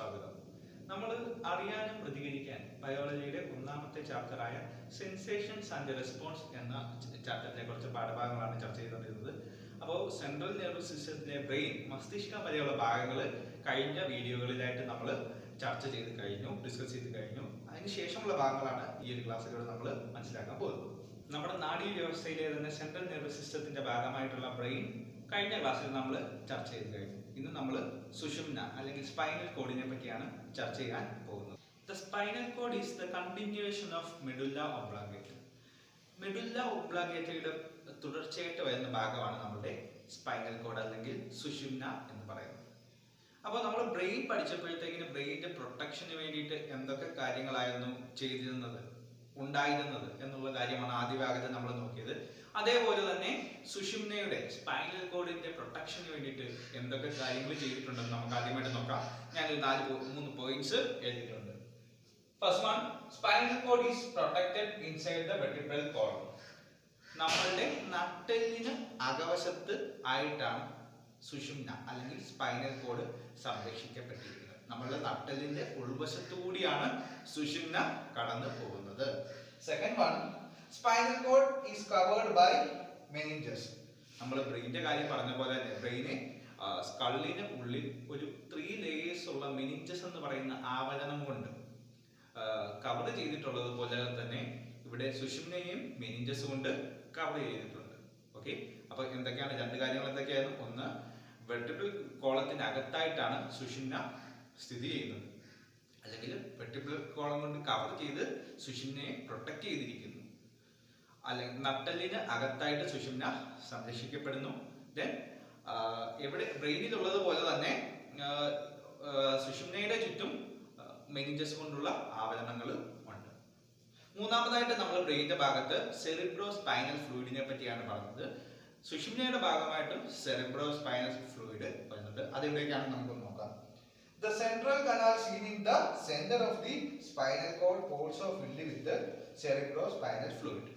സ്വാഗതം. നമ്മൾ അറിയാനും പ്രതികരിക്കാൻ ബയോളജിയുടെ ഒന്നാമത്തെ ചാപ്റ്ററായ സെൻസേഷൻസ് ആൻഡ് റെസ്പോൺസ് എന്ന ചാപ്റ്ററിനെ കുറിച്ച് പാഠഭാഗങ്ങളാണ് ചർച്ച ചെയ്തുകൊണ്ടിരുന്നത്. അപ്പോൾ സെൻട്രൽ നെർവസ് സിസ്റ്റത്തിലെ ബ്രെയിൻ, മസ്തിഷ്കം വരെയുള്ള ഭാഗങ്ങൾ കഴിഞ്ഞ വീഡിയോകളിലായിട്ട് നമ്മൾ ചർച്ച ചെയ്ത് കഴിഞ്ഞു, ഡിസ്കസ് ചെയ്ത് കഴിഞ്ഞു. അതിനുശേഷമുള്ള ഭാഗങ്ങളാണ് ഈ ഒരു ക്ലാസ്സിലൂടെ നമ്മൾ മനസ്സിലാക്കാൻ പോകുന്നത്. നമ്മുടെ നാഡീ വ്യവസ്ഥയിലെ തന്നെ സെൻട്രൽ നെർവസ് സിസ്റ്റത്തിന്റെ ഭാഗമായിട്ടുള്ള ബ്രെയിൻ കഴിഞ്ഞ ക്ലാസ്സിൽ നമ്മൾ ചർച്ച ചെയ്ത് കഴിഞ്ഞു. ഇന്ന് നമ്മൾ സുഷുമ്ന അല്ലെങ്കിൽ സ്പൈനൽ കോഡിനെ പറ്റിയാണ് ചർച്ച ചെയ്യാൻ പോകുന്നത്. The spinal cord is the continuation of medulla oblongata. Medulla ഒബ്ലാങ്കേറ്റയുടെ തുടർച്ചയായിട്ട് വരുന്ന ഭാഗമാണ് നമ്മുടെ സ്പൈനൽ കോഡ് അല്ലെങ്കിൽ സുഷുമ്ന എന്ന് പറയുന്നത്. അപ്പോൾ നമ്മൾ ബ്രെയിൻ പഠിച്ചപ്പോഴത്തേക്കിന് ബ്രെയിനിന്റെ പ്രൊട്ടക്ഷന് വേണ്ടിയിട്ട് എന്തൊക്കെ കാര്യങ്ങളായിരുന്നു ഉണ്ടായിരുന്നത് എന്നുള്ള കാര്യമാണ് ആദ്യ ഭാഗത്ത് നമ്മൾ നോക്കിയത്. അതേപോലെ തന്നെ സുഷുമ്നയുടെ സ്പൈനൽ കോഡിന്റെ പ്രൊട്ടക്ഷന് വേണ്ടിയിട്ട് എന്തൊക്കെ കാര്യങ്ങൾ ചെയ്തിട്ടുണ്ടെന്ന് നമുക്ക് ആദ്യമായിട്ട് നോക്കാം. ഞാനൊരു 3 പോയിന്റ്സ് എഴുതിയിട്ടുണ്ട്. First one, spinal cord is protected inside the vertebral column. നമ്മളുടെ നട്ടെല്ലിന് അകവശത്ത് ആയിട്ടാണ് സുഷുമ്ന അല്ലെങ്കിൽ സ്പൈനൽ കോഡ് സംരക്ഷിക്കപ്പെട്ടിരിക്കുന്നത്. നമ്മളുടെ നട്ടെല്ലിന്റെ ഉൾവശത്തു കൂടിയാണ് സുഷുമ്ന കടന്നു പോകുന്നത്. Second one, spinal cord is covered by meninges. നമ്മൾ ബ്രെയിനിന്റെ കാര്യം പറഞ്ഞ പോലെ തന്നെ ബ്രെയിനെ സ്കള്ളിന് ഉള്ളിൽ ഒരു 3 ലേയേഴ്സ് ഉള്ള മെനിഞ്ചസ് എന്ന് പറയുന്ന ആവരണം കൊണ്ട് കവർ ചെയ്തിട്ടുള്ളത് പോലെ തന്നെ ഇവിടെ സുഷുമ്നയും മെനിഞ്ചസ് കൊണ്ട് കവർ ചെയ്തിട്ടുണ്ട്. ഓക്കെ, അപ്പൊ എന്തൊക്കെയാണ് 2 കാര്യങ്ങൾ എന്തൊക്കെയായിരുന്നു? ഒന്ന്, വെർട്ടിബ്രൽ കോളത്തിന്റെ അകത്തായിട്ടാണ് സുഷുമ്ന സ്ഥിതി ചെയ്യുന്നത്, അല്ലെങ്കിൽ വെർട്ടിബ്രൽ കോളം കൊണ്ട് കവർ ചെയ്ത് സുഷുമ്നയെ പ്രൊട്ടക്ട് ചെയ്തിരിക്കുന്നു. അല്ലെങ്കിൽ നട്ടെല്ലിന് അകത്തായിട്ട് സുഷുമ്ന സംരക്ഷിക്കപ്പെടുന്നു. ദെൻ എവിടെ ബ്രെയിനിലുള്ളത് പോലെ തന്നെ സുഷുമ്നയുടെ ചുറ്റും മെനിഞ്ചസ് കൊണ്ടുള്ള ആവരണങ്ങൾ ഉണ്ട്. മൂന്നാമതായിട്ട് നമ്മൾ ബ്രെയിനിന്റെ ഭാഗത്ത് സെറിബ്രോ സ്പൈനൽ ഫ്ലൂയിഡിനെ പറ്റിയാണ് പറഞ്ഞത്. സുഷുമ്നയുടെ ഭാഗമായിട്ട് സെറിബ്രോ സ്പൈനൽ ഫ്ലൂയിഡ് വരുന്നുണ്ട്. അതെവിടേക്കാണ് നമുക്ക് നോക്കാം. The central canal seen in the center of the spinal cord also filled with the cerebrospinal fluid.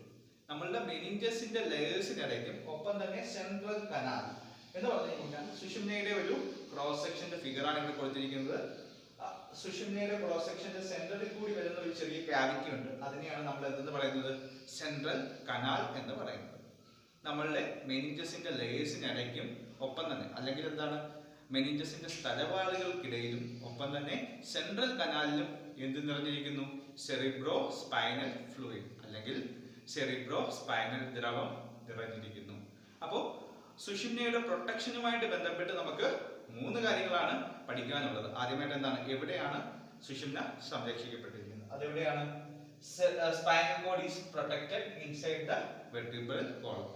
നമ്മളുടെ മെനിഞ്ചസിന്റെ ലെയേഴ്സിനിടയ്ക്കും ഒപ്പം തന്നെ സെൻട്രൽ കനാൽ എന്ന് പറഞ്ഞു കഴിഞ്ഞാൽ സുഷുമ്നയുടെ ഒരു ക്രോസ് സെക്ഷന്റെ ഫിഗർ ആണ് ഇവിടെ കൊടുത്തിരിക്കുന്നത്. സുഷുമ്നയുടെ ക്രോസ് സെക്ഷന്റെ സെന്ററിൽ കൂടി വരുന്ന ഒരു ചെറിയ ക്യാവിറ്റി ഉണ്ട്. അതിനെയാണ് നമ്മൾ എന്തെന്ന് പറയുന്നത്? സെൻട്രൽ കനാൽ എന്ന് പറയുന്നത്. നമ്മളുടെ മെനിഞ്ചസിന്റെ ലെയേഴ്സിനിടയ്ക്കും ഒപ്പം തന്നെ, അല്ലെങ്കിൽ എന്താണ്, മെനിഞ്ചസിന്റെ സ്ഥലവാളുകൾക്കിടയിലും ഒപ്പം തന്നെ സെൻട്രൽ കനാലിലും എന്ത് നിറഞ്ഞിരിക്കുന്നു? സെറിബ്രോ സ്പൈനൽ ഫ്ലൂയിഡ് അല്ലെങ്കിൽ സെറിബ്രോ സ്പൈനൽ ദ്രവം നിറഞ്ഞിരിക്കുന്നു. അപ്പോൾ സുഷുമ്നയുടെ പ്രൊട്ടക്ഷനുമായിട്ട് ബന്ധപ്പെട്ട് നമുക്ക് 3 കാര്യങ്ങളാണ് പഠിക്കാനുള്ളത്. ആദ്യമായിട്ട് എന്താണ്, എവിടെയാണ് സുഷുമ്ന സംരക്ഷിക്കപ്പെട്ടിരിക്കുന്നത്? അതെവിടെയാണ്? Spinal cord is protected inside the vertebral column.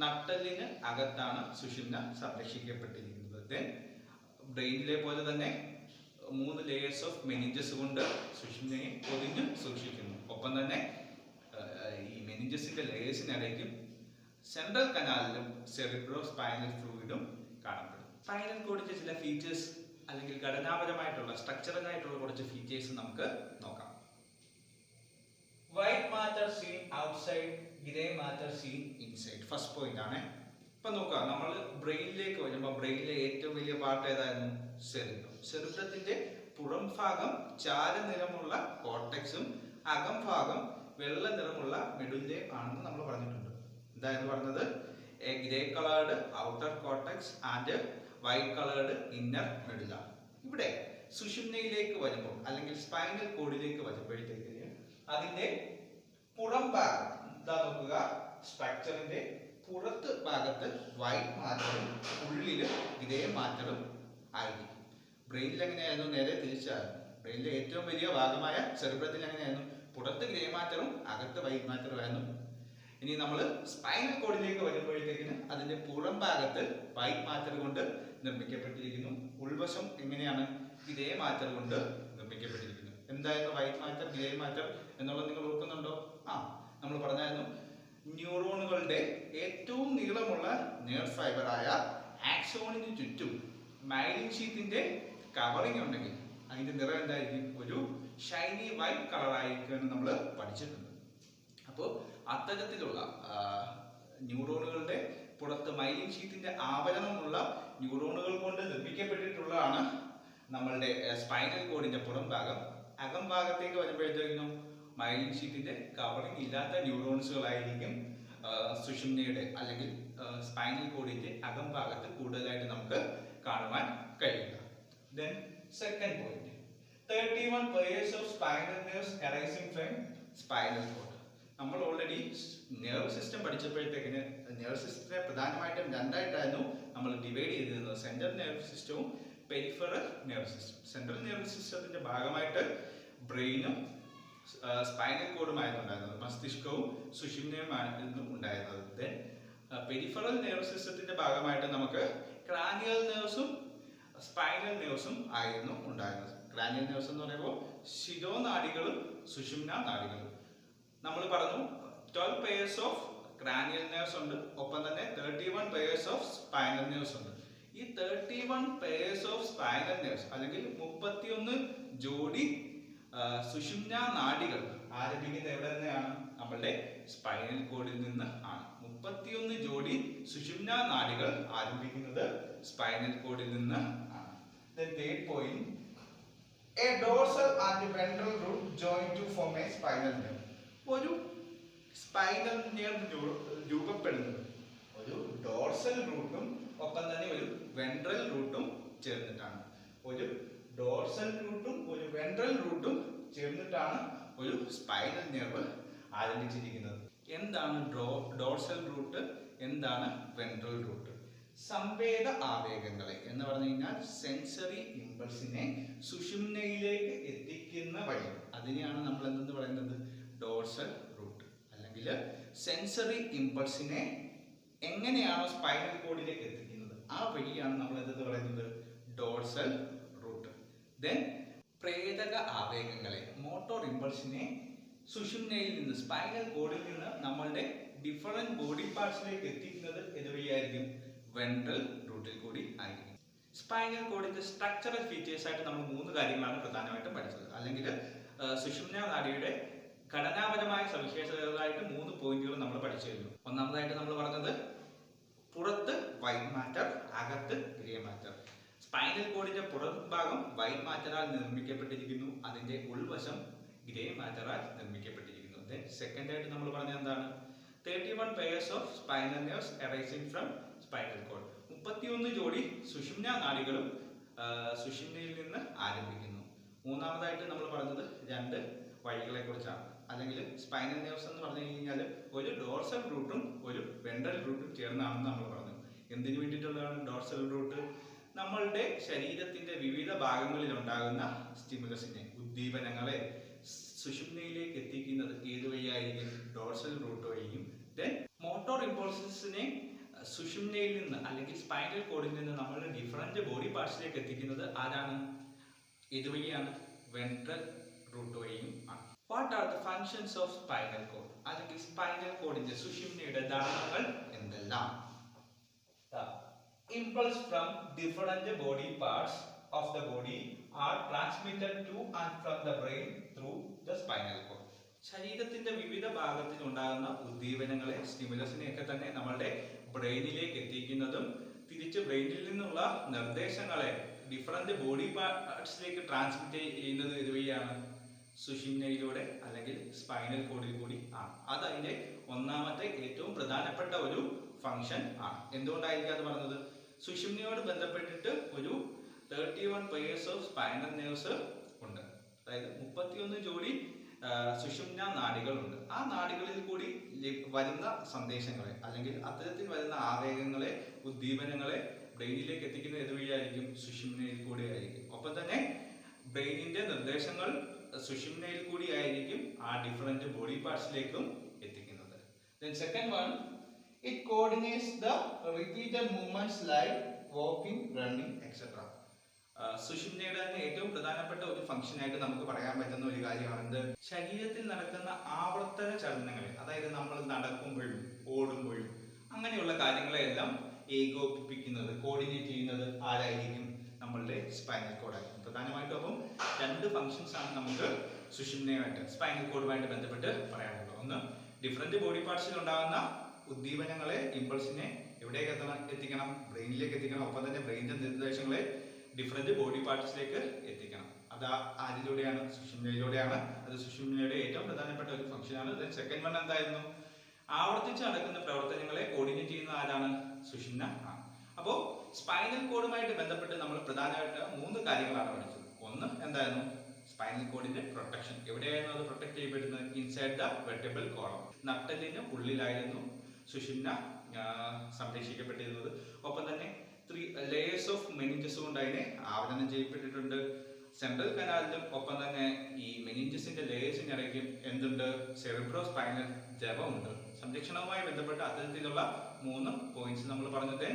നട്ടെല്ലിന് അകത്താണ് സുഷുമ്ന സംരക്ഷിക്കപ്പെട്ടിരിക്കുന്നത്. ദെൻ ബ്രെയിനിലെ പോലെ തന്നെ 3 ലേയേഴ്സ് ഓഫ് മെനിഞ്ചസ് കൊണ്ട് സുഷുമ്നയെ പൊതിഞ്ഞ് സൂക്ഷിക്കുന്നു. ഒപ്പം തന്നെ ഈ മെനിഞ്ചസിന്റെ ലേയേഴ്സിനിടയ്ക്കും സെൻട്രൽ കനാലിലും സെറിബ്രോ സ്പൈനൽ ഫ്ലൂയിഡും കാണപ്പെടും. സ്പൈനൽ കോഡിന്റെ ചില ഫീച്ചേഴ്സ് അല്ലെങ്കിൽ ഘടനാപരമായിട്ടുള്ള സ്ട്രക്ചറൽ ആയിട്ടുള്ള കുറച്ച് ഫീച്ചേഴ്സ് നമുക്ക് നോക്കാം. White matter seen outside, grey matter seen inside. First point ആണ്. ഇപ്പൊ നോക്കാം, നമ്മൾ ബ്രെയിനിലേക്ക് വരുമ്പോൾ ബ്രെയിനിലെ ഏറ്റവും വലിയ പാർട്ട് ഏതായിരുന്നു? സെറിബ്രം. സെറിബ്രത്തിന്റെ പുറം ഭാഗം ചാരനിറമുള്ള കോർട്ടെക്സും അകം ഭാഗം വെള്ള നിറമുള്ള മെഡുല്ലയും ആണെന്ന് നമ്മൾ പറഞ്ഞിട്ടുണ്ട്. എന്തായിരുന്നു പറഞ്ഞത്? A grey coloured outer cortex and white coloured inner medulla. ഇവിടെ സുഷുമ്നയിലേക്ക് വരുമ്പോൾ അല്ലെങ്കിൽ സ്പൈനൽ കോഡിലേക്ക് വരുമ്പോഴത്തേക്ക് അതിന്റെ പുറം ഭാഗം എന്താ നോക്കുക, സ്ട്രക്ചറിന്റെ പുറത്ത് ഭാഗത്ത് വൈറ്റ് മാറ്ററും ഉള്ളില് ഗ്രേ മാറ്ററും ആയിരിക്കും. ബ്രെയിനിൽ എങ്ങനെയായിരുന്നു? നേരെ തിരിച്ചായിരുന്നു. ബ്രെയിനിലെ ഏറ്റവും വലിയ ഭാഗമായ സെറിബ്രത്തിൽ എങ്ങനെയായിരുന്നു? പുറത്ത് ഗ്രേ മാറ്ററും അകത്ത് വൈറ്റ് മാറ്ററും ആയിരുന്നു. ഇനി നമ്മൾ സ്പൈനൽ കോഡിലേക്ക് വരുമ്പോഴത്തേക്കിന് അതിന്റെ പുറം ഭാഗത്ത് വൈറ്റ് മാറ്റർ കൊണ്ട് നിർമ്മിക്കപ്പെട്ടിരിക്കുന്നു. ഉൾവശം എങ്ങനെയാണ്? ഗ്രേ മാറ്റർ കൊണ്ട് നിർമ്മിക്കപ്പെട്ടിരിക്കുന്നു. എന്തായിരുന്നു വൈറ്റ് മാറ്റർ, ഗ്രേ മാറ്റർ എന്നുള്ളത് നിങ്ങൾ ഓർക്കുന്നുണ്ടോ? നമ്മൾ പറഞ്ഞായിരുന്നു, ന്യൂറോണുകളുടെ ഏറ്റവും നീളമുള്ള നെർവ് ഫൈബറായ ആക്സോണിന് ചുറ്റും മൈലിൻ ഷീത്തിന്റെ കവറിംഗ് ഉണ്ടെങ്കിൽ അതിന്റെ നിറം എന്തായിരിക്കും? ഒരു ഷൈനി വൈറ്റ് കളർ ആയിരിക്കും നമ്മൾ പഠിച്ചിട്ടുണ്ട്. അപ്പോൾ അത്തരത്തിലുള്ള ന്യൂറോണുകളുടെ പുറത്ത് മൈലിൻ ഷീറ്റിന്റെ ആവരണമുള്ള ന്യൂറോണുകൾ കൊണ്ട് നിർമ്മിക്കപ്പെട്ടിട്ടുള്ളതാണ് നമ്മളുടെ സ്പൈനൽ കോഡിന്റെ പുറം ഭാഗം. അകം ഭാഗത്തേക്ക് വരുമ്പോഴത്തേക്കും മൈലിൻ ഷീറ്റിന്റെ കവറിംഗ് ഇല്ലാത്ത ന്യൂറോൺസുകളായിരിക്കും സുഷുമ്നയുടെ അല്ലെങ്കിൽ സ്പൈനൽ കോഡിന്റെ അകം ഭാഗത്ത് കൂടുതലായിട്ട് നമുക്ക് കാണുവാൻ കഴിയുക. Then second point, 31 pairs of spinal nerves arising from spinal cord. നമ്മൾ ഓൾറെഡി നെർവ് സിസ്റ്റം പഠിച്ചപ്പോഴത്തേക്കിന് നെർവ് സിസ്റ്റത്തെ പ്രധാനമായിട്ടും രണ്ടായിട്ടായിരുന്നു നമ്മൾ ഡിവൈഡ് ചെയ്തിരുന്നത്, സെൻട്രൽ നെർവ് സിസ്റ്റവും peripheral nerve system. Central nerve സിസ്റ്റത്തിന്റെ ഭാഗമായിട്ട് ബ്രെയിനും സ്പൈനൽ കോഡുമായിരുന്നു ഉണ്ടായിരുന്നത്, മസ്തിഷ്കവും സുഷുമ്നയുമായിരുന്നു ഉണ്ടായിരുന്നത്. ദെൻ പെരിഫറൽ നെർവ് സിസ്റ്റത്തിന്റെ ഭാഗമായിട്ട് നമുക്ക് ക്രാനിയൽ നെർവ്സും സ്പൈനൽ നെർവ്സും ആയിരുന്നു ഉണ്ടായിരുന്നത്. ക്രാനിയൽ നെർവ്സ് എന്ന് പറയുമ്പോൾ ശിരോനാഡികളും സുഷുമ്ന നാഡികളും. നമ്മൾ പറഞ്ഞു 12 pairs ഓഫ് ക്രാനിയൽ നെർവ്സ് ഉണ്ട്, ഒപ്പം തന്നെ 31 pairs ഓഫ് സ്പൈനൽ നെർവ്സ് ഉണ്ട്. ഈ 31 pairs ഓഫ് സ്പൈനൽ നെർവ്സ് അല്ലെങ്കിൽ 31 ജോഡി സുഷുമ്ന നാഡികൾ ആരംഭിക്കുന്നത് എവിടെ നിന്നാണ്? നമ്മളുടെ സ്പൈനൽ കോഡിൽ നിന്ന് ആണ്. 31 ജോഡി സുഷുമ്ന നാഡികൾ ആരംഭിക്കുന്നത് സ്പൈനൽ കോഡിൽ നിന്ന് ആണ്. Then third point, a dorsal and ventral root join to form a spinal nerve. ഒരു സ്പൈനൽ നെർവ് രൂപപ്പെടുന്നത് ഒരു ഡോർസൽ റൂട്ടും ഒപ്പം തന്നെ ഒരു വെൻട്രൽ റൂട്ടും ചേർന്നിട്ടാണ്. ഒരു ഡോർസൽ റൂട്ടും ഒരു വെൻട്രൽ റൂട്ടും ചേർന്നിട്ടാണ് ഒരു സ്പൈനൽ നെർവ് ആരംഭിച്ചിരിക്കുന്നത്. എന്താണ് ഡോർസൽ റൂട്ട്, എന്താണ് വെൻട്രൽ റൂട്ട്? സംവേദ ആവേഗങ്ങളെ എന്ന് പറഞ്ഞു കഴിഞ്ഞാൽ സെൻസറി ഇമ്പൾസിനെ സുഷുമ്നയിലേക്ക് എത്തിക്കുന്ന വഴി, അതിനെയാണ് നമ്മൾ എന്തെന്ന് പറയുന്നത്? Dorsal root. അല്ലെങ്കിൽ സെൻസറി ഇമ്പൾസിനെ എങ്ങനെയാണോ സ്പൈനൽ കോഡിലേക്ക് എത്തിക്കുന്നത് ആ വഴിയാണ് നമ്മൾ എന്തെന്ന് പറയുന്നത്? Dorsal root. ദെൻ പ്രേരക ആവേഗങ്ങളെ, മോട്ടോർ ഇമ്പൾസിനെ സുഷുമ്നയിൽ നിന്ന് സ്പൈനൽ കോഡിൽ നിന്ന് നമ്മളുടെ ഡിഫറെന്റ് ബോഡി പാർട്സിലേക്ക് എത്തിക്കുന്നത് ഇതുവഴിയായിരിക്കും? വെൻട്രൽ റൂട്ടിൽ കൂടി ആയിരിക്കും. സ്പൈനൽ കോഡിന്റെ സ്ട്രക്ചറൽ ഫീച്ചേഴ്സ് ആയിട്ട് നമ്മൾ 3 കാര്യങ്ങളാണ് പ്രധാനമായിട്ടും പഠിച്ചത്. അല്ലെങ്കിൽ സുഷുമ്ന നാഡിയുടെ ഘടനാപരമായ സവിശേഷതകളായിട്ട് 3 പോയിന്റുകൾ നമ്മൾ പഠിച്ചു കഴിഞ്ഞു. ഒന്നാമതായിട്ട് നമ്മൾ പറഞ്ഞത് പുറത്ത് വൈറ്റ് മാറ്റർ, അകത്ത് ഗ്രേ മാറ്റർ. സ്പൈനൽ കോഡിന്റെ പുറം ഭാഗം വൈറ്റ് മാറ്ററാൽ നിർമ്മിക്കപ്പെട്ടിരിക്കുന്നു, അതിന്റെ ഉൾവശം ഗ്രേ മാറ്ററാൽ നിർമ്മിക്കപ്പെട്ടിരിക്കുന്നു. ദെൻ സെക്കൻഡ് ആയിട്ട് നമ്മൾ പറഞ്ഞത് എന്താണ്? 31 pairs of spinal nerves arising from spinal cord. 31 ജോഡി സുഷുമ്ന നാഡികളും സുഷുമ്നയിൽ നിന്ന് ആരംഭിക്കുന്നു. മൂന്നാമതായിട്ട് നമ്മൾ പറഞ്ഞത് 2 വഴികളെ കുറിച്ചാണ്. അല്ലെങ്കിൽ സ്പൈനൽ നെർവ്സ് എന്ന് പറഞ്ഞു കഴിഞ്ഞാൽ ഒരു ഡോർസൽ റൂട്ടും ഒരു വെൻട്രൽ റൂട്ടും ചേർന്നാണെന്ന് നമ്മൾ പറഞ്ഞു. എന്തിനു വേണ്ടിയിട്ടുള്ളതാണ് ഡോർസൽ റൂട്ട്? നമ്മളുടെ ശരീരത്തിന്റെ വിവിധ ഭാഗങ്ങളിൽ ഉണ്ടാകുന്ന സ്റ്റിമുലസിനെ, ഉദ്ദീപനങ്ങളെ സുഷുമ്നയിലേക്ക് എത്തിക്കുന്നത് ഏതുവഴിയായിരിക്കും? ഡോർസൽ റൂട്ട് വഴിയും. ദെൻ മോട്ടോർ ഇമ്പോൾസസിനെ സുഷുമ്നയിൽ നിന്ന് അല്ലെങ്കിൽ സ്പൈനൽ കോഡിൽ നിന്ന് നമ്മളുടെ ഡിഫറെന്റ് ബോഡി പാർട്സിലേക്ക് എത്തിക്കുന്നത് ആരാണ്? ഇതുവഴിയാണ്, വെൻട്രൽ റൂട്ട് വഴിയും ആണ്. What are the functions of spinal cord? അല്ലെങ്കിൽ സ്പൈനൽ കോഡിന്റെ സുഷുമ്നയുടെ ധർമ്മങ്ങൾ എന്തെല്ലാം? Impulse from different body parts of the body are transmitted to and from the brain through the spinal cord. ശരീരത്തിന്റെ വിവിധ ഭാഗത്തിൽ ഉണ്ടാകുന്ന ഉദ്ദീപനങ്ങളെ, സ്റ്റിമുലസിനെയൊക്കെ തന്നെ നമ്മളുടെ ബ്രെയിനിലേക്ക് എത്തിക്കുന്നതും തിരിച്ച് ബ്രെയിനിൽ നിന്നുള്ള നിർദ്ദേശങ്ങളെ ഡിഫറെന്റ് ബോഡി പാർട്സിലേക്ക് ട്രാൻസ്മിറ്റ് ചെയ്യുന്നത് ഇതുവഴിയാണ്? സുഷുമ്നയിലൂടെ അല്ലെങ്കിൽ സ്പൈനൽ കോഡിൽ കൂടി ആണ്. അത് അതിന്റെ ഒന്നാമത്തെ ഏറ്റവും പ്രധാനപ്പെട്ട ഒരു ഫംഗ്ഷൻ ആണ്. എന്തുകൊണ്ടായിരിക്കും അത് പറഞ്ഞത്? സുഷുമ്നയോട് ബന്ധപ്പെട്ടിട്ട് ഒരു 31 pairs ഓഫ് സ്പൈനൽ നെർവ്സ് ഉണ്ട്. അതായത് 31 ജോഡി സുഷുമ്ന നാഡികളുണ്ട്. ആ നാഡികളിൽ കൂടി വരുന്ന സന്ദേശങ്ങളെ അല്ലെങ്കിൽ അത്തരത്തിൽ വരുന്ന ആവേഗങ്ങളെ, ഉദ്ദീപനങ്ങളെ ബ്രെയിനിലേക്ക് എത്തിക്കുന്നത് ഇതുവഴിയായിരിക്കും? സുഷുമ്നയിൽ കൂടി ആയിരിക്കും. ഒപ്പം തന്നെ ബ്രെയിനിന്റെ നിർദ്ദേശങ്ങൾ സുഷുമ്നയിൽ കൂടി ആയിരിക്കും ആ ഡിഫറെന്റ് ബോഡി പാർട്സിലേക്കും എത്തിക്കുന്നത്. Then second one, it coordinates the repeated movements like walking, running, etc. സുഷുമ്നയുടെ തന്നെ ഏറ്റവും പ്രധാനപ്പെട്ട ഒരു ഫംഗ്ഷൻ ആയിട്ട് നമുക്ക് പറയാൻ പറ്റുന്ന ഒരു കാര്യമാണ് ശരീരത്തിൽ നടക്കുന്ന ആവർത്തന ചലനങ്ങളെ, അതായത് നമ്മൾ നടക്കുമ്പോഴും ഓടുമ്പോഴും അങ്ങനെയുള്ള കാര്യങ്ങളെല്ലാം ഏകോപിപ്പിക്കുന്നത്, കോർഡിനേറ്റ് ചെയ്യുന്നത് ആരായിരിക്കും? നമ്മളുടെ സ്പൈനൽ കോഡായിരിക്കും. പ്രധാനമായിട്ടും അപ്പം 2 ഫംഗ്ഷൻസ് ആണ് നമുക്ക് സുഷുമ്നയുമായിട്ട് സ്പൈനൽ കോഡുമായിട്ട് ബന്ധപ്പെട്ട് പറയാനുള്ളത്. ഒന്ന്, ഡിഫറെന്റ് ബോഡി പാർട്സിൽ ഉണ്ടാകുന്ന ഉദ്ദീപനങ്ങളെ, ഇമ്പൾസിനെ എവിടേക്ക് എത്തിക്കണം? ബ്രെയിനിലേക്ക് എത്തിക്കണം. ഒപ്പം തന്നെ ബ്രെയിനിന്റെ നിർദ്ദേശങ്ങളെ ഡിഫറെന്റ് ബോഡി പാർട്സിലേക്ക് എത്തിക്കണം. അത് ആരിലൂടെയാണ്? സുഷുമ്നയിലൂടെയാണ്. അത് സുഷുമ്നയുടെ ഏറ്റവും പ്രധാനപ്പെട്ട ഒരു ഫംഗ്ഷനാണ്. ദെൻ സെക്കൻഡ് വൺ എന്തായിരുന്നു? ആവർത്തിച്ച് നടക്കുന്ന പ്രവർത്തനങ്ങളെ കോർഡിനേറ്റ് ചെയ്യുന്ന ആരാണ്? സുഷുമ്ന ആണ്. അപ്പോൾ സ്പൈനൽ കോഡുമായിട്ട് ബന്ധപ്പെട്ട് നമ്മൾ പ്രധാനമായിട്ട് 3 കാര്യങ്ങളാണ് പഠിച്ചത്. ഒന്ന് എന്തായിരുന്നു? സ്പൈനൽ കോഡിന്റെ പ്രൊട്ടക്ഷൻ. എവിടെയായിരുന്നു അത് പ്രൊട്ടക്ട് ചെയ്യപ്പെടുന്നത്? Inside the vertebral column. നട്ടെല്ലിന് ഉള്ളിലായിരുന്നു സുഷുമ്ന സംരക്ഷിക്കപ്പെട്ടിരുന്നത്. ഒപ്പം തന്നെ 3 ലേയേഴ്സ് ഓഫ് മെനിഞ്ചസ് കൊണ്ട് അതിനെ ആവരണം ചെയ്യപ്പെട്ടിട്ടുണ്ട്. സെൻട്രൽ കനാലിലും ഒപ്പം തന്നെ ഈ മെനിഞ്ചസിന്റെ ലേയേഴ്സിനിടയ്ക്കും എന്തുണ്ട്? Cerebro spinal ജവമുണ്ട്. സംരക്ഷണവുമായി ബന്ധപ്പെട്ട അത്തരത്തിലുള്ള 3 പോയിന്റ്സ് നമ്മൾ പറഞ്ഞത്.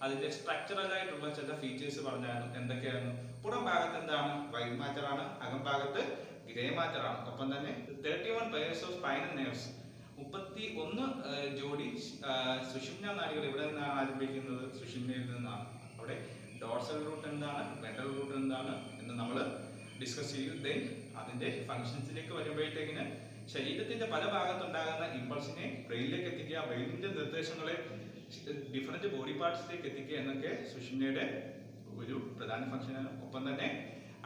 അതിന്റെ സ്ട്രക്ചറൽ ആയിട്ടുള്ള ചില ഫീച്ചേഴ്സ് പറഞ്ഞായിരുന്നു. എന്തൊക്കെയായിരുന്നു? പുറം ഭാഗത്ത് എന്താണ്? വൈറ്റ് മാറ്റർ ആണ്. അകം ഭാഗത്ത് ഗ്രേ മാറ്റർ ആണ്. ഒപ്പം തന്നെ 31 പെയർസ് ഓഫ് സ്പൈനൽ നെർവ്സ്, 31 ജോഡി സുഷുമ്ന നാഡികൾ ഇവിടെ നിന്നാണ് ആരംഭിക്കുന്നത്? സുഷുമ്നയിൽ നിന്നാണ്. അവിടെ ഡോർസൽ റൂട്ട് എന്താണ്, വെൻട്രൽ റൂട്ട് എന്താണ് എന്ന് നമ്മൾ ഡിസ്കസ് ചെയ്തു. ദെൻ അതിന്റെ ഫംഗ്ഷൻസിലേക്ക് വരുമ്പോഴത്തേക്കിന് ശരീരത്തിന്റെ പല ഭാഗത്തുണ്ടാകുന്ന ഇമ്പൾസിനെ ബ്രെയിനിലേക്ക് എത്തിക്കുക, ബ്രെയിനിന്റെ നിർദ്ദേശങ്ങളെ ഡിഫറെന്റ് ബോഡി പാർട്സിലേക്ക് എത്തിക്കുക എന്നൊക്കെ സുഷുമ്നയുടെ ഒരു പ്രധാന ഫംഗ്ഷനാണ്. ഒപ്പം തന്നെ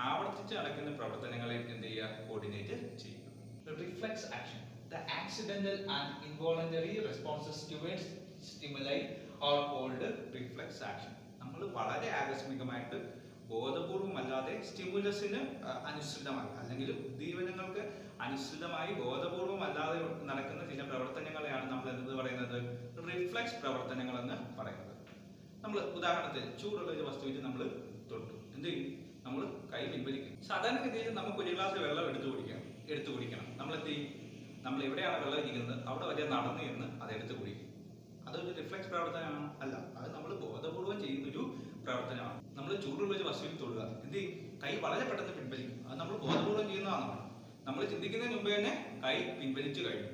ആവർത്തിച്ച് നടക്കുന്ന പ്രവർത്തനങ്ങളെ എന്ത് ചെയ്യുക? കോർഡിനേറ്റ് ചെയ്യുക. Reflex action. The accidental and involuntary responses towards stimuli are called reflex action. നമ്മൾ വളരെ ആകസ്മികമായിട്ട് ബോധപൂർവമല്ലാതെ സ്റ്റിമുലസിന് അനുസൃതമായി അല്ലെങ്കിൽ ഉദ്ദീപനങ്ങൾക്ക് അനുസൃതമായി ബോധപൂർവമല്ലാതെ നടക്കുന്ന ചില പ്രവർത്തനങ്ങളെയാണ് നമ്മൾ എന്ത് പറയുന്നത്? റിഫ്ലെക്സ് പ്രവർത്തനങ്ങൾ എന്ന് പറയുന്നത്. നമ്മൾ ഉദാഹരണത്തിന് ചൂടുള്ള ഒരു വസ്തുവിൽ നമ്മൾ തൊട്ടു, എന്ത് ചെയ്യും? നമ്മൾ കൈ പിൻവലിക്കും. സാധാരണഗതിയിൽ നമുക്ക് ഒരു ഗ്ലാസ് വെള്ളം എടുത്തു കുടിക്കണം. നമ്മൾ എന്ത് ചെയ്യും? നമ്മൾ എവിടെയാണ് വെള്ളം ഇരിക്കുന്നത് അവിടെ വരെ നടന്നു എന്ന് അത് എടുത്ത് കുടിക്കും. അതൊരു റിഫ്ലെക്സ് പ്രവർത്തനമാണ്? അല്ല, അത് നമ്മൾ ബോധപൂർവം ചെയ്യുന്നൊരു പ്രവർത്തനമാണ്. നമ്മൾ ചൂടുള്ള ഒരു വസ്തുവിൽ തൊടുക, എന്ത് ചെയ്യും? കൈ വളരെ പെട്ടെന്ന് പിൻവലിക്കും. അത് നമ്മൾ ബോധപൂർവം ചെയ്യുന്നതാണ്. നമ്മൾ ചിന്തിക്കുന്നതിന് മുമ്പേ തന്നെ കൈ പിൻവലിച്ചു കഴിഞ്ഞു.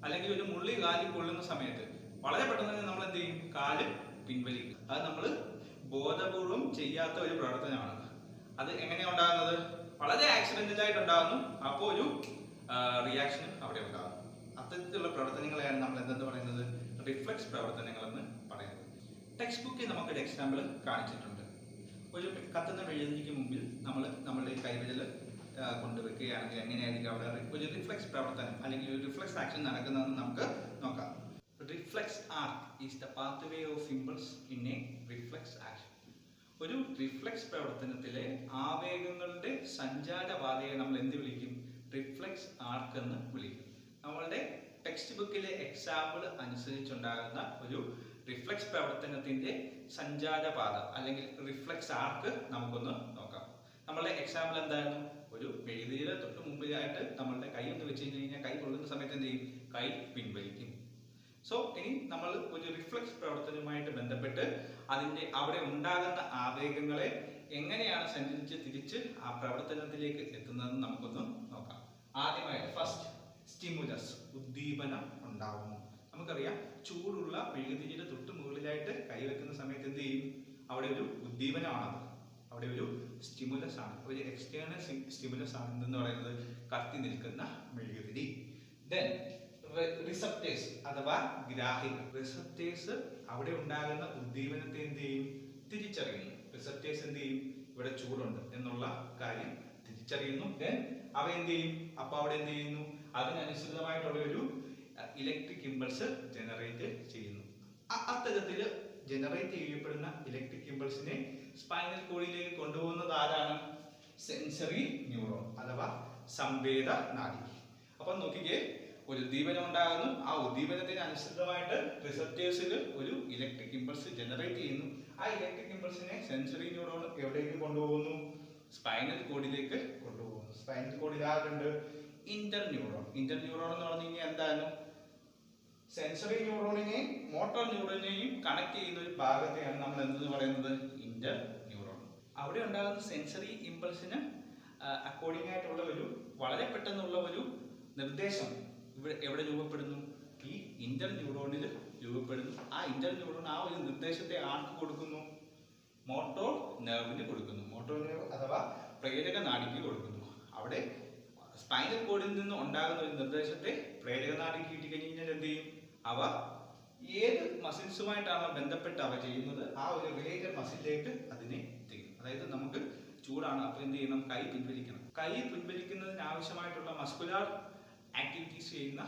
അല്ലെങ്കിൽ ഒരു മുള്ളി കാലിൽ കൊള്ളുന്ന സമയത്ത് വളരെ പെട്ടെന്ന് തന്നെ നമ്മൾ എന്ത് ചെയ്യും? കാല് പിൻവലിക്കും. അത് നമ്മൾ ബോധപൂർവം ചെയ്യാത്ത ഒരു പ്രവർത്തനമാണ്. അത് എങ്ങനെയാണ് ഉണ്ടാകുന്നത്? വളരെ ആക്സിഡന്റൽ ആയിട്ട് ഉണ്ടാകുന്നു. അപ്പോൾ ഒരു റിയാക്ഷൻ അവിടെ ഉണ്ടാകും. അത്തരത്തിലുള്ള പ്രവർത്തനങ്ങളെയാണ് നമ്മൾ എന്തെന്ന് പറയുന്നത്? റിഫ്ലെക്സ് പ്രവർത്തനങ്ങൾ എന്ന് പറയുന്നത്. ടെക്സ്റ്റ് ബുക്കിൽ നമുക്കൊരു എക്സാമ്പിൾ കാണിച്ചിട്ടുണ്ട്. ഒരു കത്തുന്ന മെഴുകുതിരിക്ക് മുമ്പിൽ നമ്മൾ നമ്മളുടെ കൈവിരൽ കൊണ്ടുവെക്കുകയാണെങ്കിൽ എങ്ങനെയായിരിക്കും അവിടെ ഒരു റിഫ്ലെക്സ് പ്രവർത്തനം അല്ലെങ്കിൽ ഒരു റിഫ്ലെക്സ് ആക്ഷൻ നടക്കുന്നതെന്ന് നമുക്ക് നോക്കാം. Reflex arc is the pathway of impulse in A reflex action. ഒരു റിഫ്ലെക്സ് പ്രവർത്തനത്തിലെ ആവേഗങ്ങളുടെ സഞ്ചാരപാതയെ നമ്മൾ എന്ത് വിളിക്കും? റിഫ്ലെക്സ് ആർക്ക് എന്ന് വിളിക്കും. നമ്മളുടെ ടെക്സ്റ്റ് ബുക്കിലെ എക്സാമ്പിൾ അനുസരിച്ചുണ്ടാകുന്ന ഒരു റിഫ്ലെക്സ് പ്രവർത്തനത്തിന്റെ സഞ്ചാരപാത അല്ലെങ്കിൽ റിഫ്ലെക്സ് ആർക്ക് നമുക്കൊന്ന് നോക്കാം. നമ്മളുടെ എക്സാമ്പിൾ എന്തായിരുന്നു? ഒരു മെഴുകുതിരിയുടെ തൊട്ട് മുമ്പിലായിട്ട് നമ്മളുടെ കൈ ഒന്ന് വെച്ച് കഴിഞ്ഞാൽ കൈ കൊള്ളുന്ന സമയത്ത് എന്ത് ചെയ്യും? കൈ പിൻവലിക്കും. സോ ഇനി നമ്മൾ ഒരു റിഫ്ലെക്സ് പ്രവർത്തനവുമായിട്ട് ബന്ധപ്പെട്ട് അതിന്റെ അവിടെ ഉണ്ടാകുന്ന ആവേഗങ്ങളെ എങ്ങനെയാണ് സഞ്ചരിച്ച് തിരിച്ച് ആ പ്രവർത്തനത്തിലേക്ക് എത്തുന്നതെന്ന് നമുക്കൊന്ന് നോക്കാം. ആദ്യമായിട്ട് ഫസ്റ്റ് സ്റ്റിമുലസ്, ഉദ്ദീപനം ഉണ്ടാവുന്നു. നമുക്കറിയാം ചൂടുള്ള മെഴുകുതിരിയുടെ തൊട്ട് മുകളിലായിട്ട് കൈവെക്കുന്ന സമയത്ത് എന്ത് ചെയ്യും? അവിടെ ഒരു ഉദ്ദീപനമാണത്. അവിടെ ഒരു സ്റ്റിമുലസ് ആണ്, ഒരു എക്സ്റ്റേണൽ സ്റ്റിമുലസ് ആണ്. എന്തെന്ന് പറയുന്നത്? കത്തി നിൽക്കുന്ന മെഴുകുതിരി. ദെൻ റിസപ്റ്റേഴ്സ് അഥവാ ഗ്രാഹികൾ. റിസപ്റ്റേഴ്സ് അവിടെ ഉണ്ടാകുന്ന ഉദ്ദീപനത്തെ എന്ത് ചെയ്യും? തിരിച്ചറിയുന്നു. റിസപ്റ്റേഴ്സ് എന്ത് ചെയ്യും? ഇവിടെ ചൂടുണ്ട് എന്നുള്ള കാര്യം തിരിച്ചറിയുന്നു. ദെൻ അവ എന്ത് ചെയ്യും? അപ്പൊ അവിടെ എന്ത് ചെയ്യുന്നു? അതിനനുസൃതമായിട്ടുള്ള ഒരു ഇലക്ട്രിക് ഇമ്പൾസ് ജനറേറ്റ് ചെയ്യുന്നു. അത്തരത്തിൽ ജനറേറ്റ് ചെയ്യപ്പെടുന്ന ഇലക്ട്രിക് ഇമ്പൾസിനെ സ്പൈനൽ കോഡിലേക്ക് കൊണ്ടുപോകുന്നത് ആരാണ്? സെൻസറി ന്യൂറോൺ അഥവാ സംവേദ നാഡി. അപ്പൊ നോക്കിക്കേ, ഒരു ഉദ്ദീപനം ഉണ്ടാകുന്നു. ആ ഉദ്ദീപനത്തിന് അനുസൃതമായിട്ട് റിസപ്റ്റേഴ്സിൽ ഒരു ഇലക്ട്രിക് ഇമ്പൾസ് ജനറേറ്റ് ചെയ്യുന്നു. ആ ഇലക്ട്രിക് ഇമ്പൾസിനെ സെൻസറി ന്യൂറോൺ എവിടേക്ക് കൊണ്ടുപോകുന്നു? സ്പൈനൽ കോഡിലേക്ക് കൊണ്ടുപോകുന്നു. സ്പൈനൽ കോഡിൽ ആരുണ്ട്? Inter neuron. ഇന്റർ ന്യൂറോൺ എന്ന് പറഞ്ഞു കഴിഞ്ഞാൽ എന്താണ്? സെൻസറി ന്യൂറോണിനെയും മോട്ടോർ ന്യൂറോണിനെയും കണക്ട് ചെയ്യുന്ന ഒരു ഭാഗത്തെയാണ് നമ്മൾ എന്തെന്ന് പറയുന്നത്? Inter neuron. അവിടെ ഉണ്ടാകുന്ന സെൻസറി ഇമ്പൾസിന് അക്കോർഡിംഗ് ആയിട്ടുള്ള ഒരു വളരെ പെട്ടെന്നുള്ള ഒരു നിർദ്ദേശം ഇവിടെ എവിടെ രൂപപ്പെടുന്നു? ഈ ഇന്റർ ന്യൂറോണിൽ രൂപപ്പെടുന്നു. ആ ഇന്റർ ന്യൂറോൺ ആ ഒരു നിർദ്ദേശത്തെ ആർക്ക് കൊടുക്കുന്നു? മോട്ടോർ നെർവിന് കൊടുക്കുന്നു. മോട്ടോർ നെർവ് അഥവാ പ്രേരക നാഡിക്ക് കൊടുക്കുന്നു. അവിടെ സ്പൈനൽ കോഡിൽ നിന്ന് ഉണ്ടാകുന്ന ഒരു നിർദ്ദേശത്തെ പ്രേരക നാഡിക്ക് കിട്ടിക്കഴിഞ്ഞാൽ എന്ത് ചെയ്യും? അവ ഏത് മസിൽസുമായിട്ടാണ് ബന്ധപ്പെട്ട് അവ ചെയ്യുന്നത് ആ ഒരു റിലേറ്റഡ് മസിലിലേക്ക് അതിനെ എത്തിക്കും. അതായത് നമുക്ക് ചൂടാണ്, അപ്പോൾ എന്ത് ചെയ്യണം? കൈ പിൻവലിക്കണം. കൈ പിൻവലിക്കുന്നതിന് ആവശ്യമായിട്ടുള്ള മസ്കുലാർ ആക്ടിവിറ്റീസ് ചെയ്യുന്ന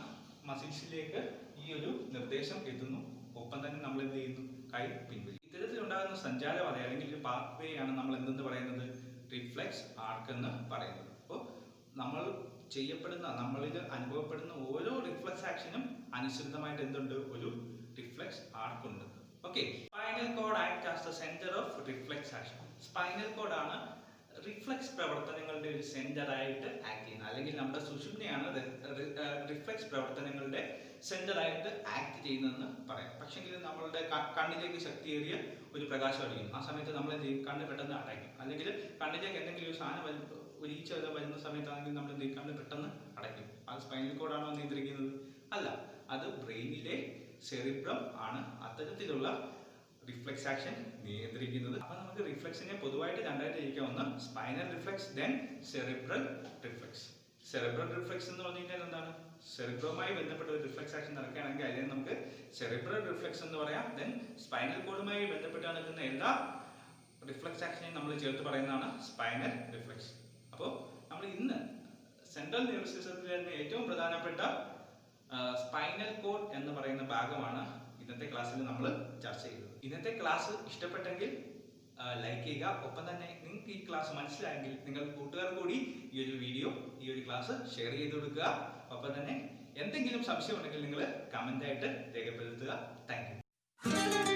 മസിൽസിലേക്ക് ഈ ഒരു നിർദ്ദേശം എത്തുന്നു. ഒപ്പം തന്നെ നമ്മൾ എന്ത് ചെയ്യുന്നു? കൈ പിൻവലിക്കും. ഇത്തരത്തിലുണ്ടാകുന്ന സഞ്ചാരപാത അല്ലെങ്കിൽ ഒരു പാത്വേ ആണ് നമ്മൾ എന്തെന്ന് പറയുന്നത്? റിഫ്ലെക്സ് ആർക്ക് എന്ന് പറയുന്നത്. അപ്പോൾ നമ്മളിൽ അനുഭവപ്പെടുന്ന ഓരോ റിഫ്ലെക്സ് ആക്ഷനും അനുസൃതമായിട്ട് എന്തുണ്ട്? ഒരു റിഫ്ലെക്സ് ആർക്ക് ഉണ്ട്. Okay, spinal cord act as the centre of reflex action. Spinal cord ആണ് റിഫ്ലെക്സ് പ്രവർത്തനങ്ങളുടെ ഒരു സെന്റർ ആയിട്ട് ആക്ട് ചെയ്യുന്നത്, അല്ലെങ്കിൽ നമ്മുടെ സുഷുമ്നയാണ് റിഫ്ലെക്സ് പ്രവർത്തനങ്ങളുടെ സെന്റർ ആയിട്ട് ആക്ട് ചെയ്യുന്നതെന്ന് പറയാം. പക്ഷെങ്കിൽ നമ്മളുടെ കണ്ണിലേക്ക് ശക്തിയേറിയ ഒരു പ്രകാശം അടിക്കും. ആ സമയത്ത് നമ്മൾ എന്ത് ചെയ്യും? കണ്ണ് പെട്ടെന്ന് അടയ്ക്കും. അല്ലെങ്കിൽ കണ്ണിലേക്ക് എന്തെങ്കിലും ഒരു സാധനം ഒരു ഈച്ച വരുന്ന സമയത്താണെങ്കിൽ നമ്മൾ എന്ത് ചെയ്യും? കണ്ണ് പെട്ടെന്ന് അടയ്ക്കും. അത് സ്പൈനൽ കോഡാണോ നിയന്ത്രിക്കുന്നത്? അല്ല, അത് ബ്രെയിനിലെ സെറിബ്രം ആണ് അത്തരത്തിലുള്ള റിഫ്ലെക്സ് ആക്ഷൻ നിയന്ത്രിക്കുന്നത്. അപ്പൊ നമുക്ക് റിഫ്ലെക്സിനെ പൊതുവായിട്ട് രണ്ടായിട്ട് തിരിക്കാവുന്ന spinal reflex, then cerebral reflex. Cerebral reflex എന്ന് പറഞ്ഞു കഴിഞ്ഞാൽ എന്താണ്? സെറിബ്രവുമായി ബന്ധപ്പെട്ട ഒരു റിഫ്ലെക്സ് ആക്ഷൻ നടക്കുകയാണെങ്കിൽ അതിനെ നമുക്ക് സെറിബ്രൽ റിഫ്ലെക്സ് എന്ന് പറയാം. ദെൻ സ്പൈനൽ കോഡുമായി ബന്ധപ്പെട്ട് നടക്കുന്ന എല്ലാ റിഫ്ലെക്സ് ആക്ഷനെയും നമ്മൾ ചേർത്ത് പറയുന്നതാണ് സ്പൈനൽ റിഫ്ലെക്സ്. അപ്പോൾ നമ്മൾ ഇന്ന് സെൻട്രൽ നെർവസ് സിസ്റ്റത്തിൽ തന്നെ ഏറ്റവും പ്രധാനപ്പെട്ട സ്പൈനൽ കോഡ് എന്ന് പറയുന്ന ഭാഗമാണ് ഇന്നത്തെ ക്ലാസ്സിൽ നമ്മൾ ചർച്ച ചെയ്തത്. ഇന്നത്തെ ക്ലാസ് ഇഷ്ടപ്പെട്ടെങ്കിൽ ലൈക്ക് ചെയ്യുക. ഒപ്പം തന്നെ നിങ്ങൾക്ക് ഈ ക്ലാസ് മനസ്സിലായെങ്കിൽ നിങ്ങൾ കൂട്ടുകാർ കൂടി ഈ ഒരു വീഡിയോ, ഈ ഒരു ക്ലാസ് ഷെയർ ചെയ്ത് കൊടുക്കുക. ഒപ്പം തന്നെ എന്തെങ്കിലും സംശയം ഉണ്ടെങ്കിൽ നിങ്ങൾ കമന്റ് ആയിട്ട് രേഖപ്പെടുത്തുക. Thank you.